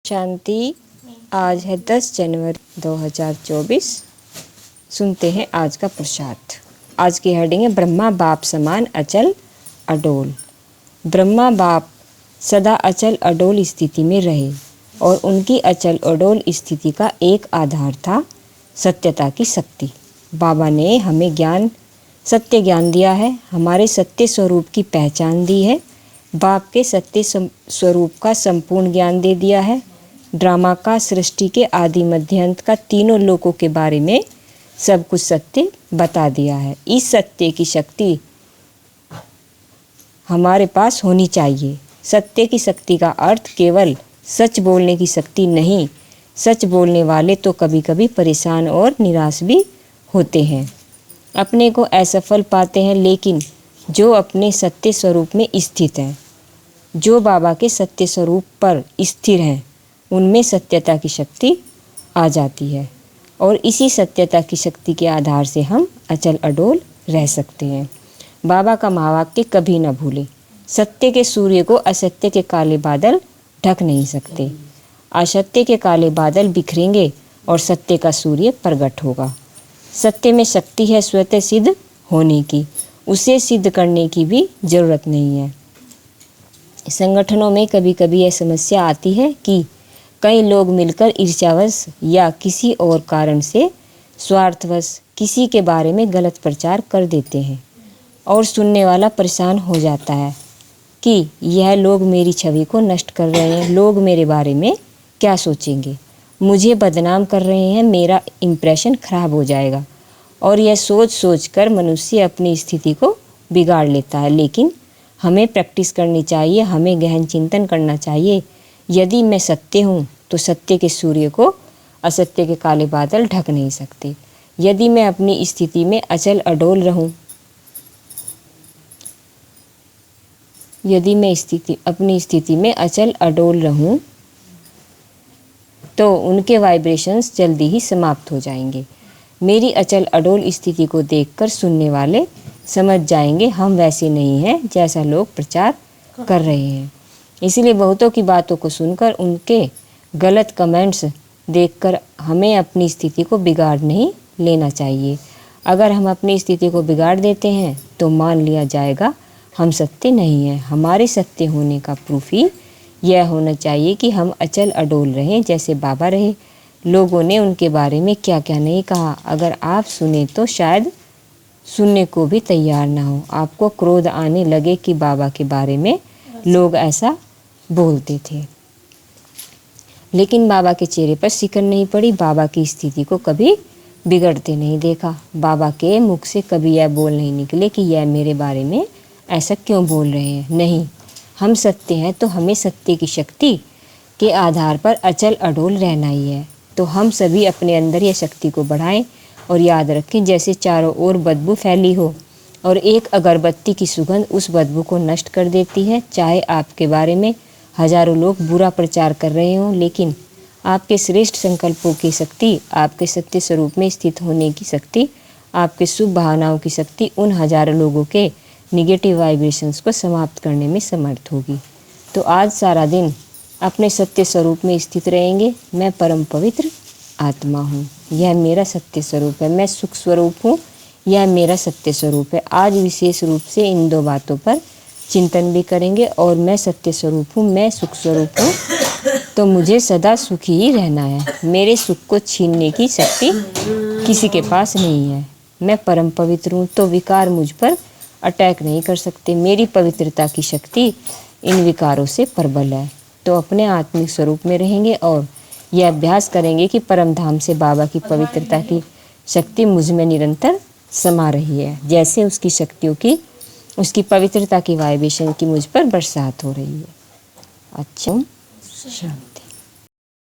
शांति। आज है 10 जनवरी 2024। सुनते हैं आज का प्रसाद। आज की हेडिंग है ब्रह्मा बाप समान अचल अडोल। ब्रह्मा बाप सदा अचल अडोल स्थिति में रहे और उनकी अचल अडोल स्थिति का एक आधार था सत्यता की शक्ति। बाबा ने हमें सत्य ज्ञान दिया है, हमारे सत्य स्वरूप की पहचान दी है, बाप के सत्य स्वरूप का संपूर्ण ज्ञान दे दिया है, ड्रामा का, सृष्टि के आदि मध्य अंत का, तीनों लोकों के बारे में सब कुछ सत्य बता दिया है। इस सत्य की शक्ति हमारे पास होनी चाहिए। सत्य की शक्ति का अर्थ केवल सच बोलने की शक्ति नहीं। सच बोलने वाले तो कभी कभी परेशान और निराश भी होते हैं, अपने को असफल पाते हैं, लेकिन जो अपने सत्य स्वरूप में स्थित हैं, जो बाबा के सत्य स्वरूप पर स्थिर हैं, उनमें सत्यता की शक्ति आ जाती है और इसी सत्यता की शक्ति के आधार से हम अचल अडोल रह सकते हैं। बाबा का महावाक्य कभी न भूलें, सत्य के सूर्य को असत्य के काले बादल ढक नहीं सकते। असत्य के काले बादल बिखरेंगे और सत्य का सूर्य प्रकट होगा। सत्य में शक्ति है स्वतः सिद्ध होने की, उसे सिद्ध करने की भी जरूरत नहीं है। संगठनों में कभी कभी यह समस्या आती है कि कई लोग मिलकर ईर्ष्यावश या किसी और कारण से स्वार्थवश किसी के बारे में गलत प्रचार कर देते हैं और सुनने वाला परेशान हो जाता है कि यह लोग मेरी छवि को नष्ट कर रहे हैं, लोग मेरे बारे में क्या सोचेंगे, मुझे बदनाम कर रहे हैं, मेरा इम्प्रेशन खराब हो जाएगा। और यह सोच सोच कर मनुष्य अपनी स्थिति को बिगाड़ लेता है। लेकिन हमें प्रैक्टिस करनी चाहिए, हमें गहन चिंतन करना चाहिए। यदि मैं सत्य हूँ तो सत्य के सूर्य को असत्य के काले बादल ढक नहीं सकते। यदि मैं अपनी स्थिति में अचल अडोल रहूँ, यदि मैं अपनी स्थिति में अचल अडोल रहूँ तो उनके वाइब्रेशंस जल्दी ही समाप्त हो जाएंगे। मेरी अचल अडोल स्थिति को देखकर सुनने वाले समझ जाएंगे हम वैसे नहीं हैं जैसा लोग प्रचार कर रहे हैं। इसलिए बहुतों की बातों को सुनकर, उनके गलत कमेंट्स देखकर हमें अपनी स्थिति को बिगाड़ नहीं लेना चाहिए। अगर हम अपनी स्थिति को बिगाड़ देते हैं तो मान लिया जाएगा हम सत्य नहीं हैं। हमारे सत्य होने का प्रूफ ही यह होना चाहिए कि हम अचल अडोल रहें जैसे बाबा रहे। लोगों ने उनके बारे में क्या क्या नहीं कहा, अगर आप सुने तो शायद सुनने को भी तैयार ना हो। आपको क्रोध आने लगे कि बाबा के बारे में लोग ऐसा बोलते थे, लेकिन बाबा के चेहरे पर सिकन नहीं पड़ी। बाबा की स्थिति को कभी बिगड़ते नहीं देखा। बाबा के मुख से कभी यह बोल नहीं निकले कि यह मेरे बारे में ऐसा क्यों बोल रहे हैं। नहीं, हम सत्य हैं तो हमें सत्य की शक्ति के आधार पर अचल अडोल रहना ही है। तो हम सभी अपने अंदर यह शक्ति को बढ़ाएं और याद रखें, जैसे चारों ओर बदबू फैली हो और एक अगरबत्ती की सुगंध उस बदबू को नष्ट कर देती है। चाहे आपके बारे में हजारों लोग बुरा प्रचार कर रहे हों, लेकिन आपके श्रेष्ठ संकल्पों की शक्ति, आपके सत्य स्वरूप में स्थित होने की शक्ति, आपके शुभ भावनाओं की शक्ति उन हजारों लोगों के निगेटिव वाइब्रेशंस को समाप्त करने में समर्थ होगी। तो आज सारा दिन अपने सत्य स्वरूप में स्थित रहेंगे। मैं परम पवित्र आत्मा हूँ, यह मेरा सत्य स्वरूप है। मैं सुख स्वरूप हूँ, यह मेरा सत्य स्वरूप है। आज विशेष रूप से इन दो बातों पर चिंतन भी करेंगे। और मैं सत्य स्वरूप हूँ, मैं सुख स्वरूप हूँ, तो मुझे सदा सुखी ही रहना है। मेरे सुख को छीनने की शक्ति किसी के पास नहीं है। मैं परम पवित्र हूँ, तो विकार मुझ पर अटैक नहीं कर सकते। मेरी पवित्रता की शक्ति इन विकारों से प्रबल है। तो अपने आत्मिक स्वरूप में रहेंगे और यह अभ्यास करेंगे कि परम धाम से बाबा की पवित्रता की शक्ति मुझ में निरंतर समा रही है, जैसे उसकी शक्तियों की, उसकी पवित्रता की वाइब्रेशन की मुझ पर बरसात हो रही है। अच्छा।